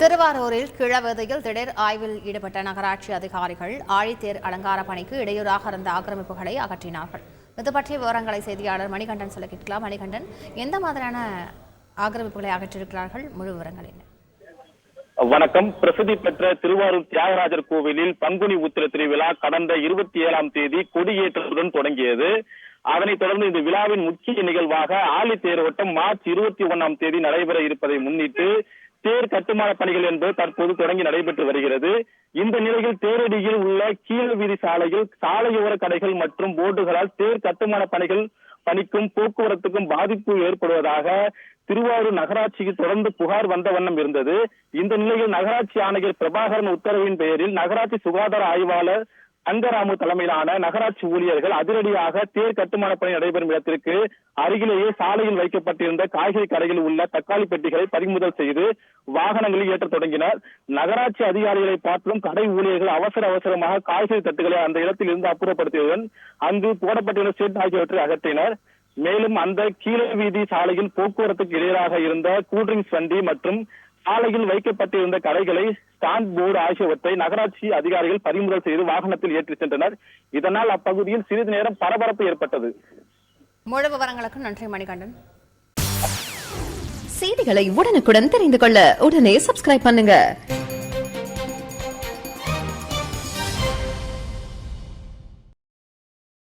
திருவாரூரில் கிழவதையில் திடீர் ஆய்வில் ஈடுபட்ட நகராட்சி அதிகாரிகள் ஆழித்தேர் அலங்கார பணிக்கு இடையூறாக இருந்த ஆக்கிரமிப்புகளை அகற்றினார்கள். இது பற்றிய விவரங்களை செய்தியாளர் மணிகண்டன் சொல்ல கேட்கலாம். மணிகண்டன், எந்த மாதிரியான ஆக்கிரமிப்புகளை அகற்றியிருக்கிறார்கள்? முழு விவரங்கள் என்ன? வணக்கம். பிரசித்தி பெற்ற திருவாரூர் தியாகராஜர் கோவிலில் பங்குனி உத்திர திருவிழா கடந்த 27ஆம் தேதி கொடியேற்றத்துடன் தொடங்கியது. அதனைத் தொடர்ந்து இந்த விழாவின் முக்கிய நிகழ்வாக ஆழித்தேரோட்டம் மார்ச் 21ஆம் தேதி நடைபெற இருப்பதை முன்னிட்டு தேர் கட்டுமான பணிகள் என்பது தற்போது தொடங்கி நடைபெற்று வருகிறது. இந்த நிலையில் தேரடியில் உள்ள கீழ வீதி சாலையில் சாலையோர கடைகள் மற்றும் போர்டுகளால் தேர் கட்டுமான பணிக்கும் போக்குவரத்துக்கும் பாதிப்பு ஏற்படுவதாக திருவாரூர் நகராட்சிக்கு தொடர்ந்து புகார் வந்த வண்ணம் இருந்தது. இந்த நிலையில் நகராட்சி ஆணையர் பிரபாகரன் உத்தரவின் பெயரில் நகராட்சி சுகாதார ஆய்வாளர் அங்கராமு தலைமையிலான நகராட்சி ஊழியர்கள் அதிரடியாக தேர் கட்டுமான பணி நடைபெறும் இடத்திற்கு அருகிலேயே சாலையில் வைக்கப்பட்டிருந்த காய்கறி கடையில் உள்ள தக்காளி பெட்டிகளை பறிமுதல் செய்து வாகனங்களில் ஏற்ற தொடங்கினர். நகராட்சி அதிகாரிகளை பார்த்தும் கடை ஊழியர்கள் அவசரமாக காய்கறி தட்டுகளை அந்த இடத்தில் இருந்து அப்புறப்படுத்தியதுடன் அங்கு போடப்பட்டிருந்த ஷெட் ஆகியவற்றை அகற்றினர். மேலும் அந்த கீழ வீதி சாலையில் போக்குவரத்துக்கு இடையராக இருந்த கூல்ட்ரிங்க்ஸ் வண்டி மற்றும் சாலையில் வைக்கப்பட்டிருந்த கடைகளை ஸ்டாண்ட் போர்டு ஆகியவற்றை நகராட்சி அதிகாரிகள் பறிமுதல் செய்து வாகனத்தில் ஏற்றி சென்றனர். இதனால் அப்பகுதியில் சிறிது நேரம் பரபரப்பு ஏற்பட்டது. முழு விவரங்களுக்கு நன்றி மணிகண்டன். செய்திகளை உடனுக்குடன் தெரிந்து கொள்ள உடனே சப்ஸ்கிரைப் பண்ணுங்க.